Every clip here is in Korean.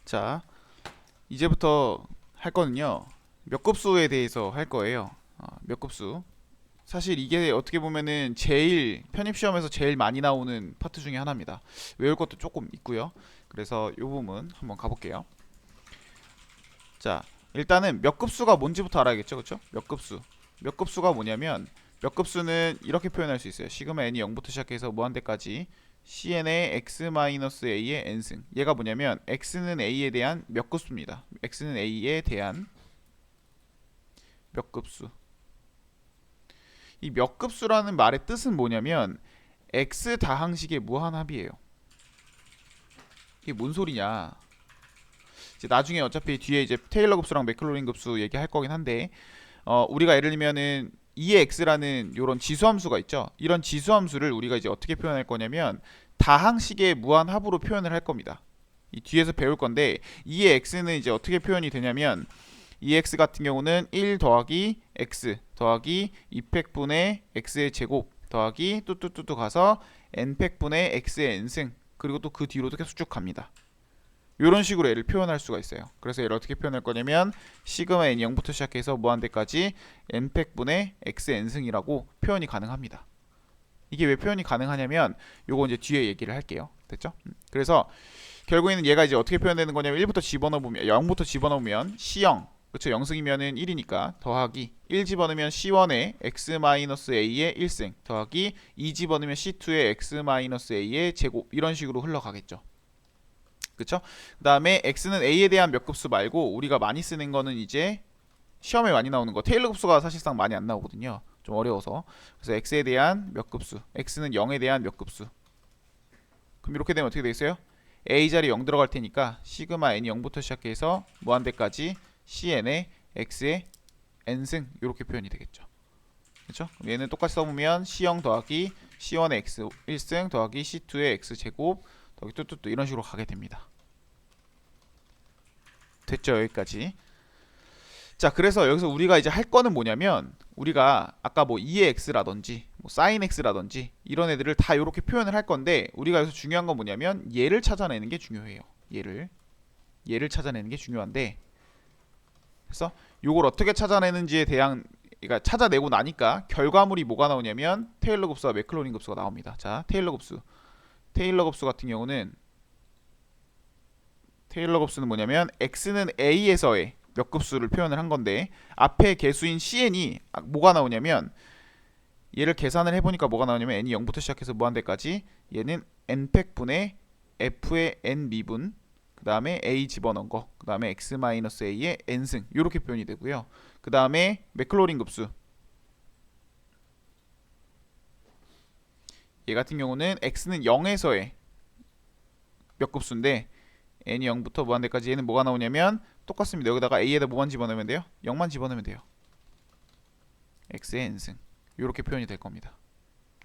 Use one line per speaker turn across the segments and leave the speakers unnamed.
자, 이제부터 할 거는요. 몇 급수에 대해서 할 거예요. 몇 급수. 사실 이게 어떻게 보면은 제일 편입시험에서 제일 많이 나오는 파트 중에 하나입니다. 외울 것도 조금 있고요. 그래서 이 부분 한번 가볼게요. 자, 일단은 몇 급수가 뭔지부터 알아야겠죠, 그렇죠? 몇 급수. 몇 급수가 뭐냐면 몇 급수는 이렇게 표현할 수 있어요. 시그마 n이 0부터 시작해서 무한대까지 cn의 x-a의 n승. 얘가 뭐냐면 x는 a에 대한 몇 급수입니다. x는 a에 대한 몇 급수. 이 몇 급수라는 말의 뜻은 뭐냐면 x 다항식의 무한합이에요. 이게 뭔 소리냐? 이제 나중에 어차피 뒤에 이제 테일러 급수랑 맥클로린 급수 얘기할 거긴 한데 우리가 예를 들면은 2의 x라는 이런 지수함수가 있죠. 이런 지수함수를 우리가 이제 어떻게 표현할 거냐면 다항식의 무한합으로 표현을 할 겁니다. 이 뒤에서 배울 건데 2의 x는 이제 어떻게 표현이 되냐면 2x 같은 경우는 1 더하기 x 더하기 2팩분의 x의 제곱 더하기 뚜뚜뚜뚜 가서 n팩분의 x의 n승, 그리고 또 그 뒤로도 계속 쭉 갑니다. 이런 식으로 얘를 표현할 수가 있어요. 그래서 얘를 어떻게 표현할 거냐면 시그마 n이 0부터 시작해서 무한대까지 n팩분의 x n승이라고 표현이 가능합니다. 이게 왜 표현이 가능하냐면 요거 이제 뒤에 얘기를 할게요. 됐죠? 그래서 결국에는 얘가 이제 어떻게 표현되는 거냐면 1부터 집어넣으면 0부터 집어넣으면 c0, 그쵸? 0승이면은 1이니까 더하기 1 집어넣으면 c1의 x-a의 1승 더하기 2 집어넣으면 c2의 x-a의 제곱, 이런 식으로 흘러가겠죠. 그쵸? 그 다음에 x는 a에 대한 몇 급수 말고 우리가 많이 쓰는 거는 이제 시험에 많이 나오는 거, 테일러 급수가 사실상 많이 안 나오거든요. 좀 어려워서. 그래서 x에 대한 몇 급수, x는 0에 대한 몇 급수. 그럼 이렇게 되면 어떻게 되겠어요? a 자리 0 들어갈 테니까 시그마 n이 0부터 시작해서 무한대까지 cn의 x의 n승, 이렇게 표현이 되겠죠. 그렇죠? 얘는 똑같이 써보면 c0 더하기 c1의 x 1승 더하기 c2의 x 제곱 더하기 뚜뚜뚜, 이런 식으로 가게 됩니다. 됐죠? 여기까지. 자, 그래서 여기서 우리가 이제 할 거는 뭐냐면 우리가 아까 뭐 2의 x라든지 뭐 sin x라든지 이런 애들을 다 이렇게 표현을 할 건데, 우리가 여기서 중요한 건 뭐냐면 얘를 찾아내는 게 중요해요. 얘를 찾아내는 게 중요한데, 그래서 요걸 어떻게 찾아내는지에 대한, 그러니까 찾아내고 나니까 결과물이 뭐가 나오냐면 테일러 급수와 맥클로린 급수가 나옵니다. 자, 테일러 급수 같은 경우는 테일러 급수는 뭐냐면 x는 a에서의 몇 급수를 표현을 한 건데, 앞에 개수인 cn이 뭐가 나오냐면, 얘를 계산을 해보니까 뭐가 나오냐면 n이 0부터 시작해서 무한대까지 얘는 n팩분의 f의 n 미분, 그 다음에 a 집어넣은 거, 그 다음에 x-a의 n승, 이렇게 표현이 되고요. 그 다음에 맥클로린 급수, 얘 같은 경우는 x는 0에서의 몇 급수인데 n이 0부터 무한대까지 얘는 뭐가 나오냐면 똑같습니다. 여기다가 a에다 뭐만 집어넣으면 돼요? 0만 집어넣으면 돼요. x의 n승, 이렇게 표현이 될 겁니다.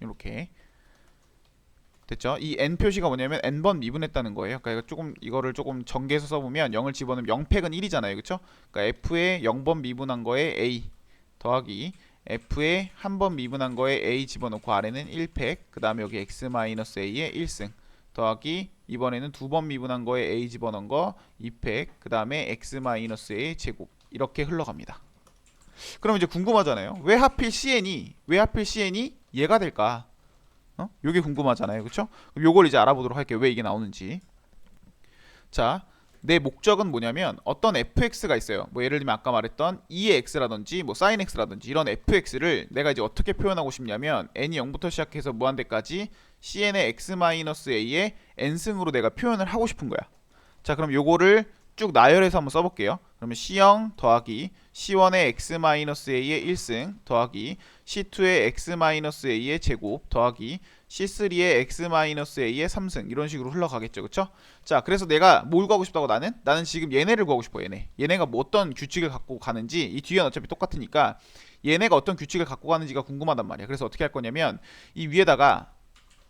이렇게 됐죠? 이 n 표시가 뭐냐면 n번 미분했다는 거예요. 그러니까 이거를 조금 전개해서 써보면 0을 집어넣으면 0팩은 1이잖아요, 그렇죠? 그러니까 f의 0번 미분한 거에 a 더하기 f의 한 번 미분한 거에 a 집어넣고 아래는 1팩, 그 다음에 여기 x-a의 1승 더하기 이번에는 두 번 미분한 거에 a 집어넣은 거 2팩, 그 다음에 x-a의 제곱, 이렇게 흘러갑니다. 그럼 이제 궁금하잖아요. 왜 하필 cn이 얘가 될까? 요게 궁금하잖아요, 그쵸? 그럼 요걸 이제 알아보도록 할게요. 왜 이게 나오는지. 자, 내 목적은 뭐냐면 어떤 fx가 있어요. 뭐 예를 들면 아까 말했던 2의 x라든지 뭐 sin x라든지 이런 fx를 내가 이제 어떻게 표현하고 싶냐면 n이 0부터 시작해서 무한대까지 cn의 x-a의 n승으로 내가 표현을 하고 싶은 거야. 자, 그럼 요거를 쭉 나열해서 한번 써볼게요. 그러면 C0 더하기 C1의 x-a의 1승 더하기 C2의 x-a의 제곱 더하기 C3의 x-a의 3승, 이런 식으로 흘러가겠죠, 그쵸? 자, 그래서 내가 뭘 구하고 싶다고, 나는 지금 얘네를 구하고 싶어. 얘네가 뭐 어떤 규칙을 갖고 가는지, 이 뒤엔 어차피 똑같으니까 얘네가 어떤 규칙을 갖고 가는지가 궁금하단 말이야. 그래서 어떻게 할 거냐면 이 위에다가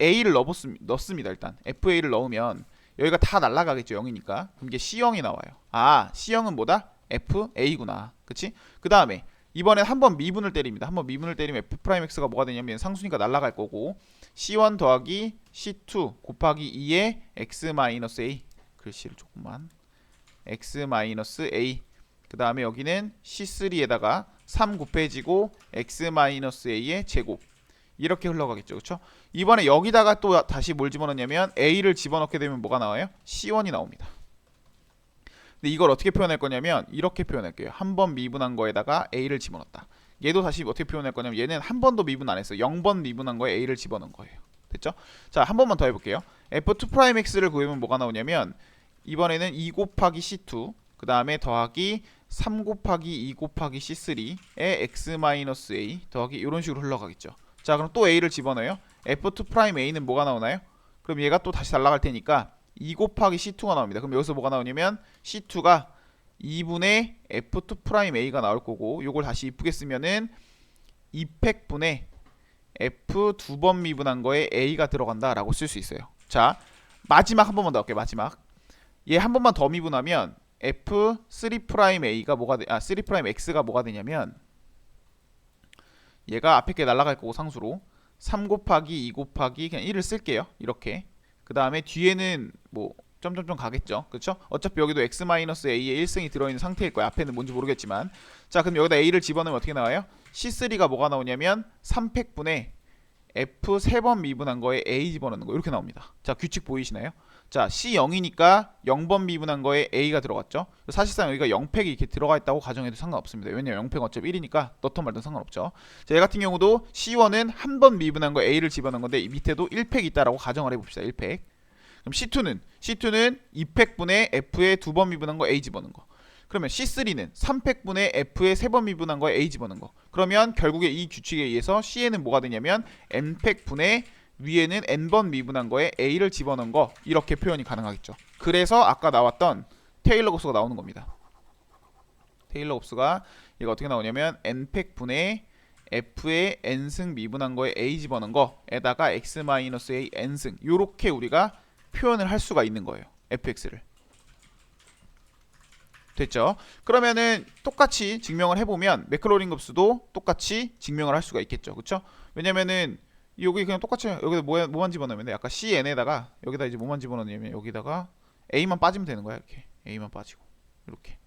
a를 넣습니다. 일단 fa를 넣으면 여기가 다 날라가겠죠, 0이니까. 그럼 이게 C0이 나와요. 아, C0은 뭐다? FA구나. 그치? 그 다음에 이번엔 한번 미분을 때립니다. 한번 미분을 때리면 F'X가 뭐가 되냐면 상수니까 날라갈 거고, C1 더하기 C2 곱하기 2의 X-A, 글씨를 조금만 x-a. 그 다음에 여기는 c3에다가 3 곱해지고 x-a의 제곱. 이렇게 흘러가겠죠. 그쵸? 이번에 여기다가 또 다시 뭘 집어넣냐면 a를 집어넣게 되면 뭐가 나와요? c1이 나옵니다. 근데 이걸 어떻게 표현할 거냐면 이렇게 표현할게요. 한 번 미분한 거에다가 a를 집어넣었다. 얘도 다시 어떻게 표현할 거냐면 얘는 한 번도 미분 안 했어요. 0번 미분한 거에 a를 집어넣은 거예요. 됐죠? 자, 한 번만 더 해볼게요. f2'x를 구해보면 뭐가 나오냐면 이번에는 2 곱하기 c2 그 다음에 더하기 3 곱하기 2 곱하기 c3의 x-a 더하기 이런 식으로 흘러가겠죠. 자, 그럼 또 a를 집어넣어요. f2'a는 뭐가 나오나요? 그럼 얘가 또 다시 날아갈 테니까 2 곱하기 c2가 나옵니다. 그럼 여기서 뭐가 나오냐면 c2가 2분의 f2'a가 나올 거고 요걸 다시 이쁘게 쓰면은 2팩분의 f 두 번 미분한 거에 a가 들어간다 라고 쓸 수 있어요. 자, 마지막 한 번만 더 할게요. 마지막 얘 한 번만 더 미분하면 f3'a가 뭐가 3'x가 뭐가 되냐면 얘가 앞에 게 날아갈 거고 상수로 3 곱하기 2 곱하기 그냥 1을 쓸게요. 이렇게. 그 다음에 뒤에는 뭐 점점점 가겠죠. 그렇죠? 어차피 여기도 x-a의 1승이 들어있는 상태일 거예요. 앞에는 뭔지 모르겠지만. 자, 그럼 여기다 a를 집어넣으면 어떻게 나와요? c3가 뭐가 나오냐면 3팩분의 f 3번 미분한 거에 a 집어넣는 거 이렇게 나옵니다. 자, 규칙 보이시나요? 자, C0이니까 0번 미분한 거에 A가 들어갔죠. 사실상 여기가 0팩이 이렇게 들어가 있다고 가정해도 상관없습니다. 왜냐면 0팩 어차피 1이니까 넣던 말든 상관없죠. 자, 얘 같은 경우도 C1은 한 번 미분한 거에 A를 집어넣은 건데 이 밑에도 1팩 있다라고 가정을 해봅시다. 1팩. 그럼 C2는 2팩분의 F에 두 번 미분한 거 A 집어넣은 거. 그러면 C3는 3팩분의 F에 세 번 미분한 거에 A 집어넣은 거. 그러면 결국에 이 규칙에 의해서 C에는 뭐가 되냐면 N팩분의 위에는 n번 미분한 거에 a를 집어넣은 거 이렇게 표현이 가능하겠죠. 그래서 아까 나왔던 테일러 곱수가 나오는 겁니다. 테일러 곱수가 얘가 어떻게 나오냐면 n팩분의 f의 n승 미분한 거에 a 집어넣은 거에다가 x-a n승 요렇게 우리가 표현을 할 수가 있는 거예요. fx를. 됐죠? 그러면은 똑같이 증명을 해보면 매클로린 곱수도 똑같이 증명을 할 수가 있겠죠. 그쵸? 왜냐면은 여기 그냥 똑같이 여기다 뭐만 집어넣으면 돼. 아까 CN에다가 여기다 이제 뭐만 집어넣냐면 여기다가 A만 빠지면 되는 거야. 이렇게 A만 빠지고 이렇게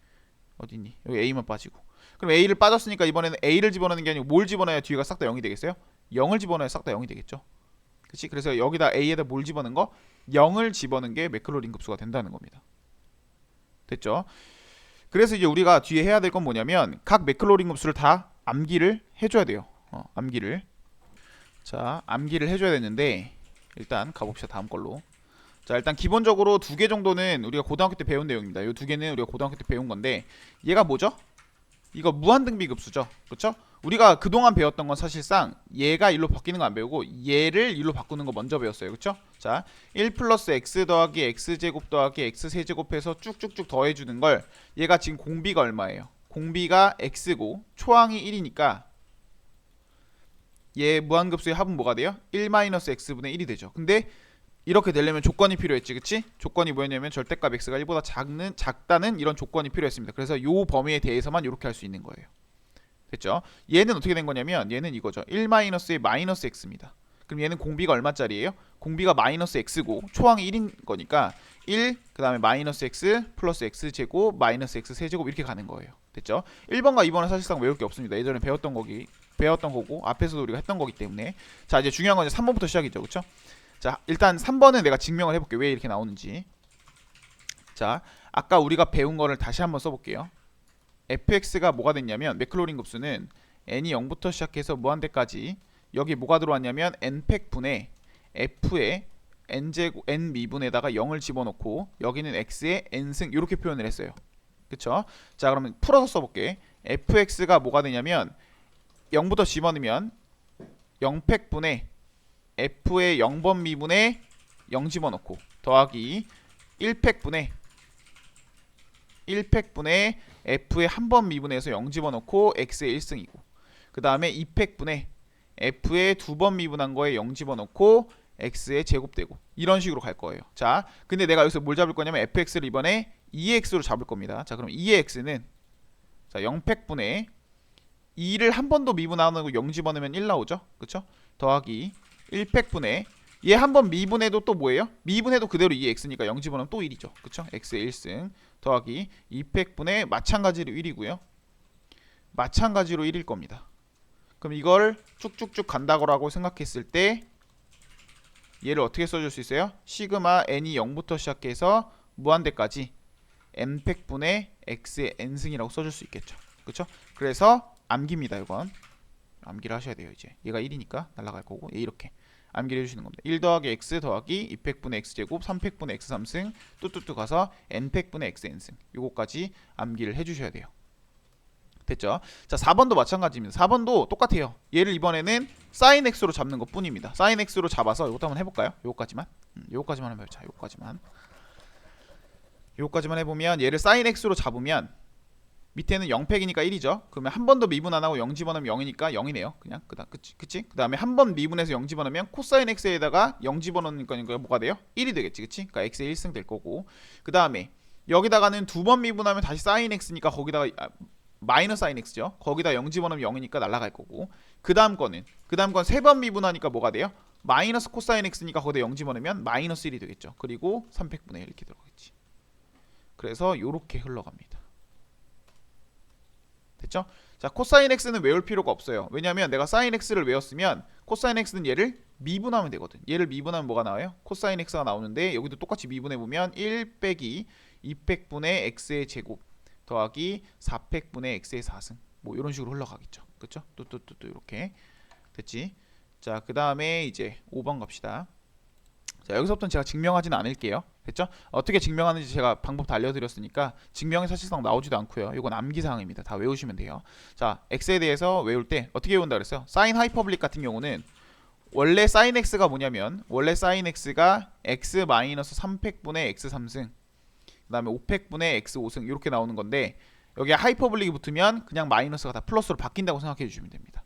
어디있니? 여기 A만 빠지고. 그럼 A를 빠졌으니까 이번에는 A를 집어넣는 게 아니고 뭘 집어넣어야 뒤가 싹 다 0이 되겠어요? 0을 집어넣어야 싹 다 0이 되겠죠. 그치? 그래서 여기다 A에다 뭘 집어넣은 거? 0을 집어넣은 게 매클로린 급수가 된다는 겁니다. 됐죠? 그래서 이제 우리가 뒤에 해야 될 건 뭐냐면 각 매클로린 급수를 다 암기를 해줘야 돼요. 암기를. 자, 암기를 해줘야 되는데 일단 가봅시다. 다음 걸로. 자, 일단 기본적으로 두 개 정도는 우리가 고등학교 때 배운 내용입니다. 이 두 개는 우리가 고등학교 때 배운 건데 얘가 뭐죠? 이거 무한등비급수죠. 그렇죠? 우리가 그동안 배웠던 건 사실상 얘가 일로 바뀌는 거 안 배우고 얘를 일로 바꾸는 거 먼저 배웠어요. 그렇죠? 자, 1 플러스 x 더하기 x제곱 더하기 x세제곱해서 쭉쭉쭉 더해주는 걸 얘가 지금 공비가 얼마예요? 공비가 x고 초항이 1이니까 얘 무한급수의 합은 뭐가 돼요? 1-x분의 1이 되죠. 근데 이렇게 되려면 조건이 필요했지, 그치? 조건이 뭐였냐면 절대값 x가 1보다 작다는 이런 조건이 필요했습니다. 그래서 요 범위에 대해서만 이렇게 할 수 있는 거예요. 됐죠? 얘는 어떻게 된 거냐면 얘는 이거죠. 1-의 마이너스 x입니다. 그럼 얘는 공비가 얼마짜리예요? 공비가 마이너스 x고 초항이 1인 거니까 1, 그 다음에 마이너스 x 플러스 x제곱 마이너스 x 세제곱 이렇게 가는 거예요. 됐죠? 1번과 2번은 사실상 외울 게 없습니다. 예전에 배웠던 거고 앞에서도 우리가 했던 거기 때문에. 자, 이제 중요한 건 이제 3번부터 시작이죠. 그쵸? 자, 일단 3번은 내가 증명을 해볼게요. 왜 이렇게 나오는지. 자, 아까 우리가 배운 거를 다시 한번 써볼게요. fx가 뭐가 됐냐면 매클로린 곱수는 n이 0부터 시작해서 무한대까지 여기 뭐가 들어왔냐면 n팩분의 f의 n 미분에다가 0을 집어넣고 여기는 x의 n승 이렇게 표현을 했어요. 그쵸? 자, 그러면 풀어서 써볼게. fx가 뭐가 되냐면 0부터 집어넣으면 0팩분의 f의 0번 미분에 0 집어넣고 더하기 1팩분의 f의 한 번 미분에서 0 집어넣고 x의 1승이고 그 다음에 2팩분의 f의 두 번 미분한 거에 0 집어넣고 x의 제곱되고 이런 식으로 갈 거예요. 자, 근데 내가 여기서 뭘 잡을 거냐면 fx를 이번에 2x로 잡을 겁니다. 자, 그럼 2의 x는 자 0팩분의 2를 한 번도 미분 안 하고 0 집어넣으면 1 나오죠. 그쵸? 더하기 1팩분의 얘 한번 미분해도 또 뭐예요? 미분해도 그대로 2의 x니까 0 집어넣으면 또 1이죠. 그쵸? x의 1승 더하기 2팩분의 마찬가지로 1이고요. 마찬가지로 1일 겁니다. 그럼 이걸 쭉쭉쭉 간다고 생각했을 때 얘를 어떻게 써줄 수 있어요? 시그마 n이 0부터 시작해서 무한대까지 n팩분의 x의 n승이라고 써줄 수 있겠죠. 그쵸? 그래서 암기입니다. 이건 암기를 하셔야 돼요. 이제 얘가 1이니까 날아갈 거고 얘 이렇게 암기를 해주시는 겁니다. 1 더하기 x 더하기 2팩분의 x제곱 3팩분의 x3승 뚜뚜뚜 가서 n팩분의 xn승 요거까지 암기를 해주셔야 돼요. 됐죠? 자 4번도 마찬가지입니다. 4번도 똑같아요. 얘를 이번에는 sin x로 잡는 것 뿐입니다. sin x로 잡아서 이것도 한번 해볼까요? 요거까지만 요거까지만 한번 해보자. 요거까지만 해보면 얘를 sin x로 잡으면 밑에는 0팩이니까 1이죠. 그러면 한 번 더 미분 안 하고 0 집어넣으면 0이니까 0이네요. 그냥 그치? 그 다음에 한 번 미분해서 0 집어넣으면 코사인 x에다가 0 집어넣으니까 뭐가 돼요? 1이 되겠지, 그치? 그러니까 x의 1승 될 거고. 그 다음에 여기다가는 두 번 미분하면 다시 사인 x니까 거기다가 마이너스 사인 x죠. 거기다 0 집어넣으면 0이니까 날아갈 거고. 그 다음 건 세 번 미분하니까 뭐가 돼요? 마이너스 코사인 x니까 거기다 0 집어넣으면 마이너스 1이 되겠죠. 그리고 3팩분의 1 이렇게 들어가겠지. 그래서 요렇게 흘러갑니다. 됐죠? 자, 코사인 x는 외울 필요가 없어요. 왜냐면 내가 사인 x를 외웠으면 코사인 x는 얘를 미분하면 되거든. 얘를 미분하면 뭐가 나와요? 코사인 x가 나오는데 여기도 똑같이 미분해보면 1 빼기 2팩분의 x의 제곱 더하기 4팩분의 x의 4승 뭐 이런 식으로 흘러가겠죠. 그쵸? 또 이렇게 됐지? 자, 그 다음에 이제 5번 갑시다. 자, 여기서부터는 제가 증명하지는 않을게요. 됐죠? 어떻게 증명하는지 제가 방법 다 알려드렸으니까 증명이 사실상 나오지도 않고요. 이건 암기사항입니다. 다 외우시면 돼요. 자, x에 대해서 외울 때 어떻게 외운다 그랬어요? 사인 하이퍼블릭 같은 경우는 원래 사인 x가 뭐냐면 원래 사인 x가 x 마이너스 3팩분의 x 3승 그 다음에 5팩분의 x 5승 이렇게 나오는 건데 여기에 하이퍼블릭이 붙으면 그냥 마이너스가 다 플러스로 바뀐다고 생각해 주시면 됩니다.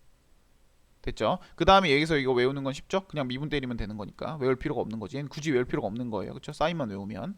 됐죠? 그 다음에 여기서 이거 외우는 건 쉽죠? 그냥 미분 때리면 되는 거니까 외울 필요가 없는 거지. 얘는 굳이 외울 필요가 없는 거예요. 그쵸? 사인만 외우면.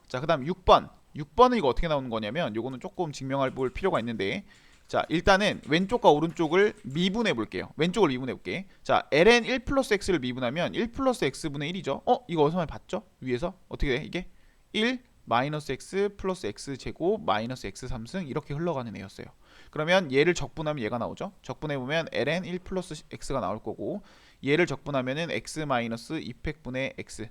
자, 그 다음 6번. 6번은 이거 어떻게 나오는 거냐면 요거는 조금 증명할 볼 필요가 있는데 자, 일단은 왼쪽과 오른쪽을 미분해 볼게요. 왼쪽을 미분해 볼게. 자, ln 1 플러스 x를 미분하면 1 플러스 x분의 1이죠. 이거 어디서 많이 봤죠? 위에서? 어떻게 돼? 이게 1 마이너스 x 플러스 x 제곱 마이너스 x 3승 이렇게 흘러가는 애였어요. 그러면 얘를 적분하면 얘가 나오죠. 적분해보면 ln 1 플러스 x가 나올 거고 얘를 적분하면은 x 마이너스 2팩분의 x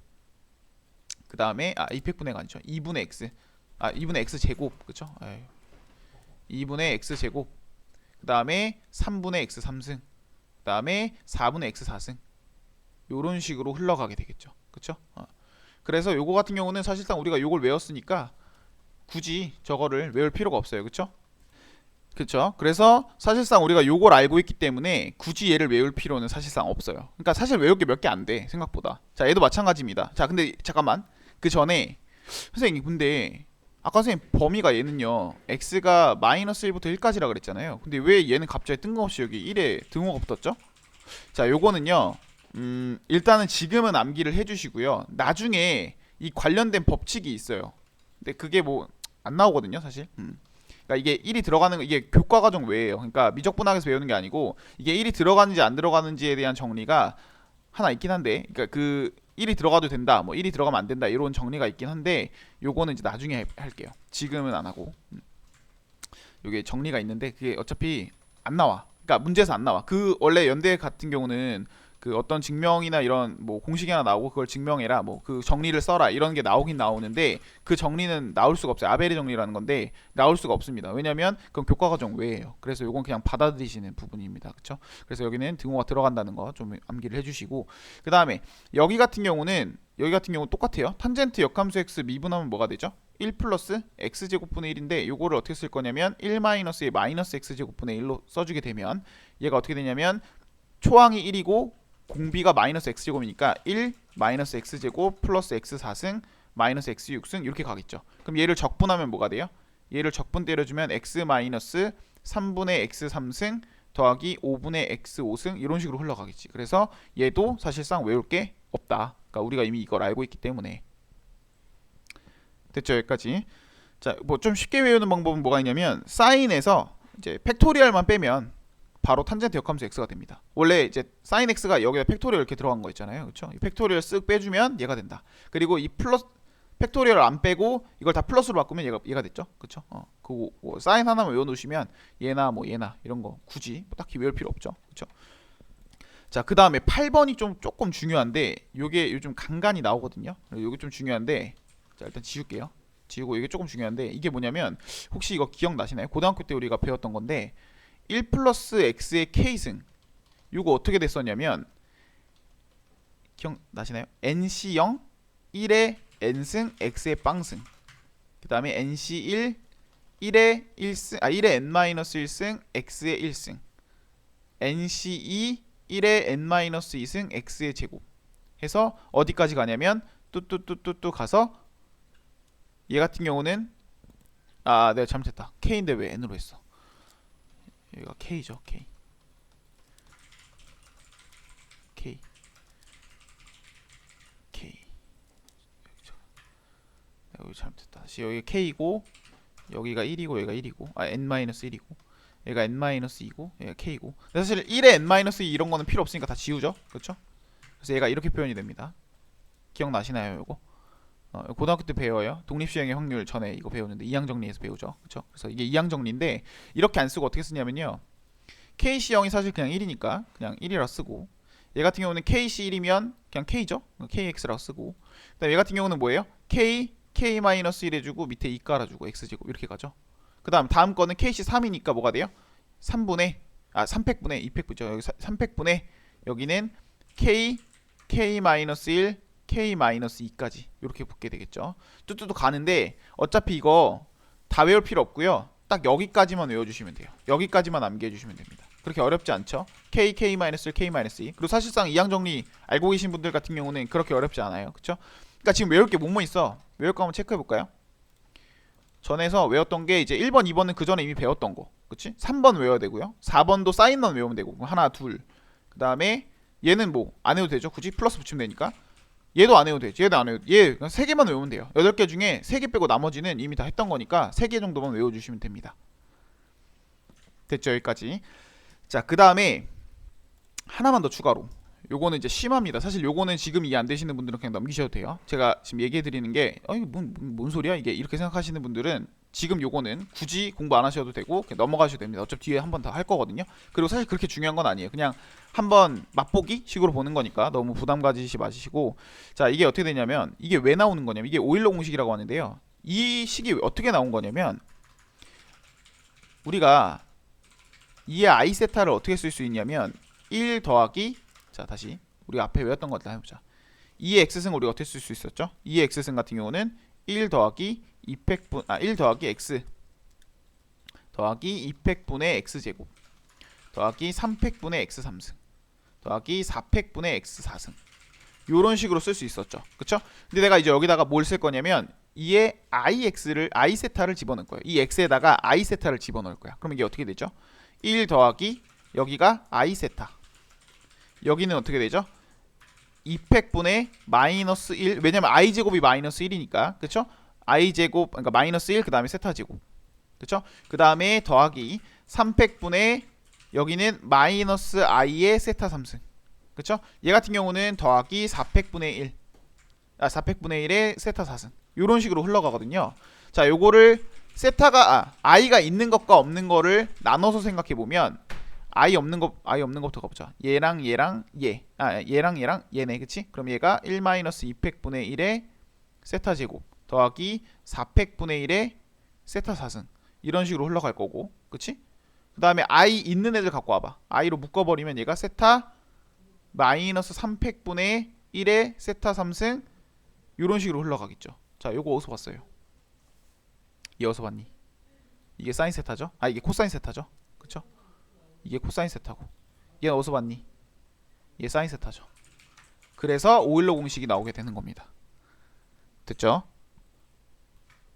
그 다음에 2팩분의가 아니죠. 2분의 x 2분의 x 제곱 그쵸? 2분의 x 제곱 그 다음에 3분의 x 3승 그 다음에 4분의 x 4승 요런 식으로 흘러가게 되겠죠. 그쵸? 그래서 요거 같은 경우는 사실상 우리가 요걸 외웠으니까 굳이 저거를 외울 필요가 없어요. 그쵸? 그쵸? 그래서 사실상 우리가 요걸 알고 있기 때문에 굳이 얘를 외울 필요는 사실상 없어요. 그러니까 사실 외울 게 몇 개 안 돼 생각보다. 자, 얘도 마찬가지입니다. 자, 근데 잠깐만 그 전에 선생님 근데 아까 선생님 범위가 얘는요 x가 마이너스 1부터 1까지라 그랬잖아요. 근데 왜 얘는 갑자기 뜬금없이 여기 1에 등호가 붙었죠? 자, 요거는요 일단은 지금은 암기를 해주시고요. 나중에 이 관련된 법칙이 있어요. 근데 그게 뭐 안 나오거든요, 사실. 그러니까 이게 1이 들어가는 거 이게 교과과정 외예요. 그러니까 미적분학에서 배우는 게 아니고 이게 1이 들어가는지 안 들어가는지에 대한 정리가 하나 있긴 한데, 그러니까 그 1이 들어가도 된다, 뭐 1이 들어가면 안 된다 이런 정리가 있긴 한데 요거는 이제 나중에 할게요. 지금은 안 하고. 요게 정리가 있는데 그게 어차피 안 나와. 그러니까 문제에서 안 나와. 그 원래 연대 같은 경우는 그 어떤 증명이나 이런 뭐 공식이 하나 나오고 그걸 증명해라 뭐 그 정리를 써라 이런 게 나오긴 나오는데 그 정리는 나올 수가 없어요. 아벨의 정리라는 건데 나올 수가 없습니다. 왜냐면 그건 교과과정 외예요. 그래서 요건 그냥 받아들이시는 부분입니다. 그쵸? 그래서 여기는 등호가 들어간다는 거 좀 암기를 해주시고 그 다음에 여기 같은 경우는 똑같아요. 탄젠트 역함수 x 미분하면 뭐가 되죠? 1 플러스 x제곱분의 1인데 요거를 어떻게 쓸 거냐면 1 마이너스의 마이너스 x제곱분의 1로 써주게 되면 얘가 어떻게 되냐면 초항이 1이고 공비가 마이너스 x제곱이니까 1 마이너스 x제곱 플러스 x 4승 마이너스 x 6승 이렇게 가겠죠. 그럼 얘를 적분하면 뭐가 돼요? 얘를 적분 때려주면 x 마이너스 3분의 x 3승 더하기 5분의 x 5승 이런 식으로 흘러가겠지. 그래서 얘도 사실상 외울 게 없다. 그러니까 우리가 이미 이걸 알고 있기 때문에. 됐죠? 여기까지. 자, 뭐 좀 쉽게 외우는 방법은 뭐가 있냐면 사인에서 이제 팩토리얼만 빼면 바로 탄젠트 역함수 x가 됩니다. 원래 이제 sin x가 여기다 팩토리얼 이렇게 들어간 거 있잖아요. 그렇죠? 이 팩토리얼 쓱 빼주면 얘가 된다. 그리고 이 플러스 팩토리얼 안 빼고 이걸 다 플러스로 바꾸면 얘가 됐죠. 그렇죠? 그 뭐 사인 하나만 외워 놓으시면 얘나 뭐 얘나 이런 거 굳이 뭐 딱히 외울 필요 없죠. 그렇죠? 자, 그다음에 8번이 좀 조금 중요한데 요게 요즘 간간히 나오거든요. 요게 좀 중요한데 자, 일단 지울게요. 지우고 이게 조금 중요한데 이게 뭐냐면 혹시 이거 기억나시나요? 고등학교 때 우리가 배웠던 건데 1 플러스 x의 k승 요거 어떻게 됐었냐면 기억나시나요? nc0 1의 n승 x의 빵승 그 다음에 nc1 1의 1승 1의 n-1승 x의 1승 nc2 1의 n-2승 x의 제곱 해서 어디까지 가냐면 뚜뚜뚜뚜뚜 가서 얘 같은 경우는 내가 잘못했다. k인데 왜 n으로 했어? 여기가 k죠. k k k 여기 잘못했다. 다시 여기 k이고 여기가 1이고 여기가 1이고 n-1이고 얘가 n-2고 얘가 k고 사실 1에 n-2 이런 거는 필요 없으니까 다 지우죠. 그렇죠? 그래서 얘가 이렇게 표현이 됩니다. 기억나시나요? 요거? 고등학교 때 배워요. 독립시행의 확률 전에 이거 배우는데 이항정리에서 배우죠. 그렇죠? 그래서 이게 이항정리인데 이렇게 안 쓰고 어떻게 쓰냐면요. KC0이 사실 그냥 1이니까 그냥 1이라 쓰고 얘 같은 경우는 KC1이면 그냥 K죠? KX라고 쓰고 그다음에 얘 같은 경우는 뭐예요? K-1 해주고 밑에 2 깔아주고 X제곱 이렇게 가죠. 그 다음 거는 KC3이니까 뭐가 돼요? 300분의 200분이죠. 여기 300분의 여기는 K, K-1, K-2까지 이렇게 붙게 되겠죠. 뚜뚜뚜 가는데 어차피 이거 다 외울 필요 없고요. 딱 여기까지만 외워주시면 돼요. 여기까지만 암기해주시면 됩니다. 그렇게 어렵지 않죠? K, K-1, K-2 그리고 사실상 이항정리 알고 계신 분들 같은 경우는 그렇게 어렵지 않아요. 그쵸? 그러니까 지금 외울 게 뭐뭐 있어? 외울 거 한번 체크해볼까요? 전에서 외웠던 게 이제 1번, 2번은 그 전에 이미 배웠던 거. 그치? 3번 외워야 되고요. 4번도 사인만 외우면 되고. 하나, 둘. 그 다음에 얘는 뭐 안 해도 되죠. 굳이 플러스 붙이면 되니까. 얘도 안 해도 되지. 얘도 안 해도 얘 그냥 3개만 외우면 돼요. 8개 중에 3개 빼고 나머지는 이미 다 했던 거니까 3개 정도만 외워주시면 됩니다. 됐죠? 여기까지. 자, 그 다음에 하나만 더 추가로. 요거는 이제 심합니다. 사실 요거는 지금 이해 안 되시는 분들은 그냥 넘기셔도 돼요. 제가 지금 얘기해 드리는 게 이게 뭔 소리야 이게 이렇게 생각하시는 분들은 지금 요거는 굳이 공부 안 하셔도 되고 그냥 넘어가셔도 됩니다. 어차피 뒤에 한 번 더 할 거거든요. 그리고 사실 그렇게 중요한 건 아니에요. 그냥 한번 맛보기 식으로 보는 거니까 너무 부담 가지시 마시고. 자, 이게 어떻게 되냐면 이게 왜 나오는 거냐면 이게 오일러 공식이라고 하는데요. 이 식이 어떻게 나온 거냐면 우리가 이의 i 세타를 어떻게 쓸 수 있냐면 1 더하기 자, 다시 우리 앞에 외웠던 것들 해보자. 2의 x승 우리가 어떻게 쓸 수 있었죠? 2의 x승 같은 경우는 1 더하기 1 더하기 x 더하기 200분의 x제곱 더하기 300분의 x3승 더하기 400분의 x4승 요런 식으로 쓸 수 있었죠. 그쵸? 근데 내가 이제 여기다가 뭘 쓸 거냐면 2의 i 세타를 집어넣을 거예요. 이 x에다가 i 세타를 집어넣을 거야. 그럼 이게 어떻게 되죠? 1 더하기 여기가 i 세타 여기는 어떻게 되죠? 200분의 마이너스 1 왜냐면 i제곱이 마이너스 1이니까 그쵸? i제곱 그러니까 마이너스 1 그 다음에 세타제곱 그쵸? 그 다음에 더하기 300분의 여기는 마이너스 i의 세타 3승 그쵸? 얘 같은 경우는 더하기 400분의 400분의 1의 세타 4승 요런 식으로 흘러가거든요. 자, 요거를 세타가 i가 있는 것과 없는 거를 나눠서 생각해 보면 i 없는 것부터 가보자. 얘랑 얘랑 얘랑 얘네 그치? 그럼 얘가 1-200분의 1의 세타 제곱 더하기 400분의 1의 세타 4승 이런 식으로 흘러갈 거고 그치? 그 다음에 i 있는 애들 갖고 와봐. i로 묶어버리면 얘가 세타 마이너스 300분의 1의 세타 3승 이런 식으로 흘러가겠죠. 자, 요거 어디서 봤어요? 얘 어디서 봤니? 이게 사인 세타죠? 이게 코사인 세타죠? 그쵸? 이게 코사인 세타고 얘는 어디서 봤니? 얘 사인 세타죠. 그래서 오일러 공식이 나오게 되는 겁니다. 됐죠?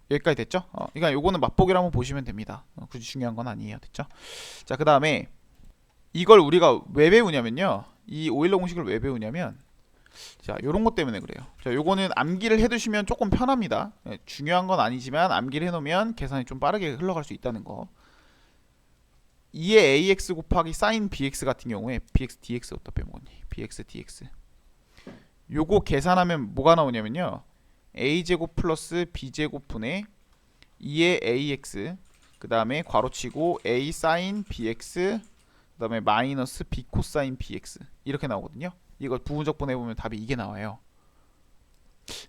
여기까지 됐죠? 그러니까 요거는 맛보기로 한번 보시면 됩니다. 굳이 중요한 건 아니에요. 됐죠? 자, 그 다음에 이걸 우리가 왜 배우냐면요. 이 오일러 공식을 왜 배우냐면 자, 요런 것 때문에 그래요. 자, 요거는 암기를 해두시면 조금 편합니다. 중요한 건 아니지만 암기를 해놓으면 계산이 좀 빠르게 흘러갈 수 있다는 거. 2의 ax 곱하기 sin bx 같은 경우에 bx dx 어디다 빼먹었니? bx dx 요거 계산하면 뭐가 나오냐면요, a제곱 플러스 b제곱 분의 2의 ax 그 다음에 괄호치고 a sin bx 그 다음에 마이너스 b 코사인 bx 이렇게 나오거든요. 이거 부분적 분해보면 답이 이게 나와요.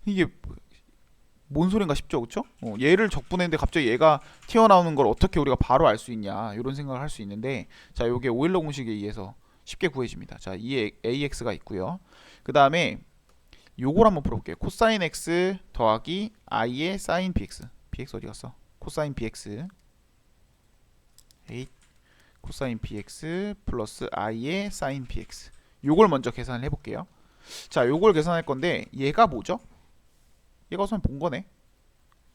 이게 뭔 소린가 싶죠, 그쵸? 얘를 적분했는데 갑자기 얘가 튀어나오는 걸 어떻게 우리가 바로 알 수 있냐, 이런 생각을 할 수 있는데, 자, 요게 오일러 공식에 의해서 쉽게 구해집니다. 자, 이 ax가 있고요. 그 다음에 요걸 한번 풀어볼게요. 코사인 x 더하기 i의 사인 bx. bx 어디 갔어? 코사인 bx 8 코사인 bx 플러스 i의 사인 bx. 요걸 먼저 계산을 해볼게요. 자, 요걸 계산할 건데 얘가 뭐죠? 얘가 우선 본 거네.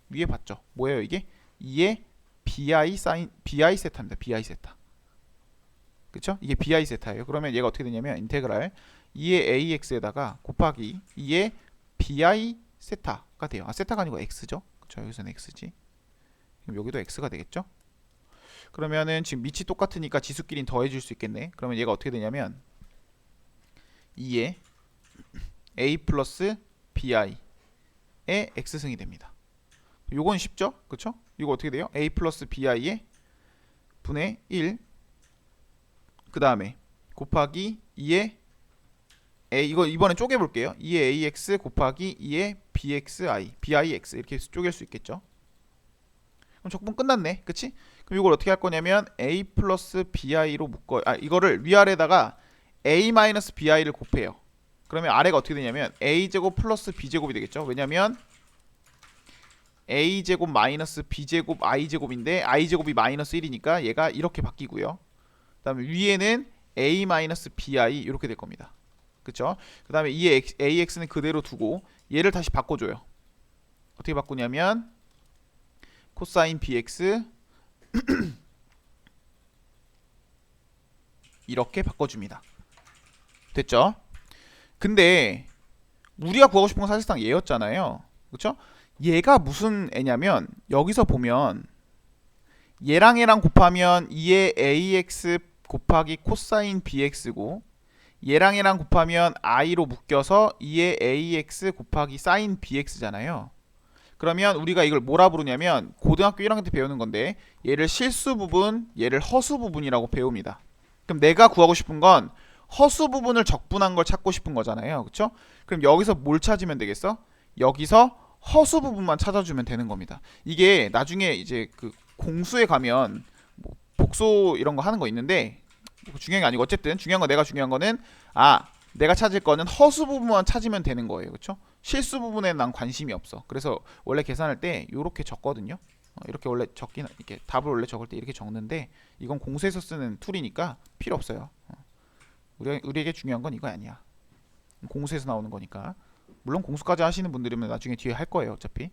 위에 봤죠? 뭐예요 이게? 2의 bi 사인 bi 세타입니다. bi 세타. 그쵸? 이게 bi 세타예요. 그러면 얘가 어떻게 되냐면 인테그랄 2의 ax에다가 곱하기 2의 bi 세타가 돼요. 아, 세타가 아니고 x죠? 그쵸? 여기서는 x지. 그럼 여기도 x가 되겠죠? 그러면은 지금 밑이 똑같으니까 지수끼리는 더해줄 수 있겠네. 그러면 얘가 어떻게 되냐면 2의 a 플러스 bi의 x승이 됩니다. 요건 쉽죠? 그쵸? 이거 어떻게 돼요? a 플러스 bi의 분의 1 그 다음에 곱하기 2의 a, 이거 이번에 쪼개볼게요. 2의 ax 곱하기 2의 bxi bix 이렇게 쪼갤 수 있겠죠? 그럼 적분 끝났네. 그치? 그럼 이걸 어떻게 할 거냐면 a 플러스 bi로 묶어, 이거를 위아래다가 a 마이너스 bi를 곱해요. 그러면 아래가 어떻게 되냐면 a제곱 플러스 b제곱이 되겠죠. 왜냐면 a제곱 마이너스 b제곱 i제곱인데 i제곱이 마이너스 1이니까 얘가 이렇게 바뀌고요. 그 다음에 위에는 a 마이너스 bi 이렇게 될 겁니다. 그쵸? 그 다음에 이 ax는 그대로 두고 얘를 다시 바꿔줘요. 어떻게 바꾸냐면 코사인 bx 이렇게 바꿔줍니다. 됐죠? 근데 우리가 구하고 싶은 건 사실상 얘였잖아요. 그쵸? 얘가 무슨 애냐면 여기서 보면 얘랑 얘랑 곱하면 2의 ax 곱하기 코사인 bx고 얘랑 얘랑 곱하면 i로 묶여서 2의 ax 곱하기 사인 bx잖아요. 그러면 우리가 이걸 뭐라 부르냐면 고등학교 1학년 때 배우는 건데 얘를 실수 부분, 얘를 허수 부분이라고 배웁니다. 그럼 내가 구하고 싶은 건 허수 부분을 적분한 걸 찾고 싶은 거잖아요. 그쵸? 그럼 여기서 뭘 찾으면 되겠어? 여기서 허수 부분만 찾아주면 되는 겁니다. 이게 나중에 이제 그 공수에 가면 뭐 복수 이런 거 하는 거 있는데 중요한 게 아니고 어쨌든 중요한 건, 내가 중요한 거는 내가 찾을 거는 허수 부분만 찾으면 되는 거예요. 그쵸? 실수 부분에 난 관심이 없어. 그래서 원래 계산할 때 이렇게 적거든요. 이렇게 원래 적긴, 이렇게 답을 원래 적을 때 이렇게 적는데 이건 공수에서 쓰는 툴이니까 필요 없어요. 우리에게 중요한 건 이거 아니야. 공수에서 나오는 거니까. 물론 공수까지 하시는 분들이면 나중에 뒤에 할 거예요, 어차피.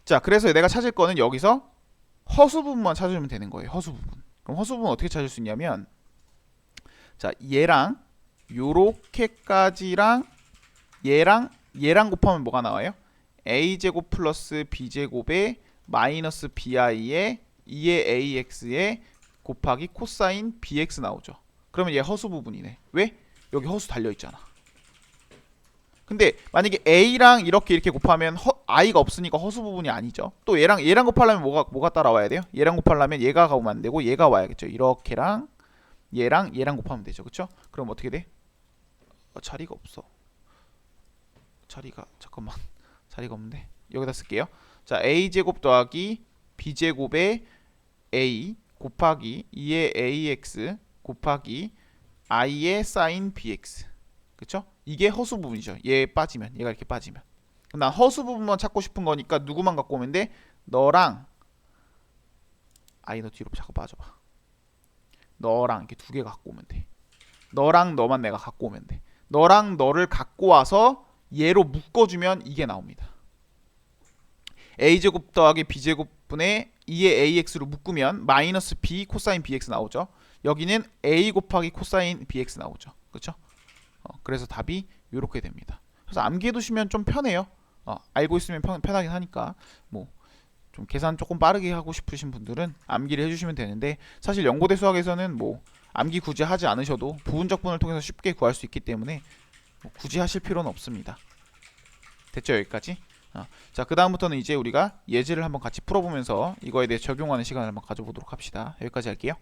자, 그래서 내가 찾을 거는 여기서 허수 부분만 찾으면 되는 거예요. 허수 부분. 그럼 허수 부분 어떻게 찾을 수 있냐면, 자, 얘랑 요렇게까지랑 얘랑 곱하면 뭐가 나와요? a제곱 플러스 b제곱에 마이너스 bi에 2의 ax에 곱하기 코사인 bx 나오죠. 그러면 얘 허수 부분이네. 왜? 여기 허수 달려있잖아. 근데 만약에 a랑 이렇게 곱하면 i가 없으니까 허수 부분이 아니죠. 또 얘랑 곱하려면 뭐가 따라와야 돼요? 얘랑 곱하려면 얘가 오면 안 되고 얘가 와야겠죠. 이렇게랑 얘랑 곱하면 되죠. 그쵸? 그럼 어떻게 돼? 자리가 없어. 잠깐만. 자리가 없는데. 여기다 쓸게요. 자, a제곱 더하기 b제곱에 a 곱하기 2의 ax 곱하기 i의 sin bx. 그쵸? 이게 허수 부분이죠. 얘 빠지면, 얘가 이렇게 빠지면. 그럼 난 허수 부분만 찾고 싶은 거니까 누구만 갖고 오면 돼? 너랑 너 뒤로 자꾸 빠져봐. 너랑 이렇게 두 개 갖고 오면 돼. 너랑 너만 내가 갖고 오면 돼. 너랑 너를 갖고 와서 얘로 묶어주면 이게 나옵니다. a제곱 더하기 b제곱분의 2의 ax로 묶으면 마이너스 b 코사인 bx 나오죠. 여기는 a 곱하기 코사인 bx 나오죠. 그렇죠? 그래서 답이 이렇게 됩니다. 그래서 암기해 두시면 좀 편해요. 알고 있으면 편하긴 하니까 뭐 좀 계산 조금 빠르게 하고 싶으신 분들은 암기를 해주시면 되는데, 사실 연고대 수학에서는 뭐 암기 굳이 하지 않으셔도 부분적분을 통해서 쉽게 구할 수 있기 때문에 뭐 굳이 하실 필요는 없습니다. 됐죠? 여기까지? 자, 그 다음부터는 이제 우리가 예제를 한번 같이 풀어보면서 이거에 대해 적용하는 시간을 한번 가져보도록 합시다. 여기까지 할게요.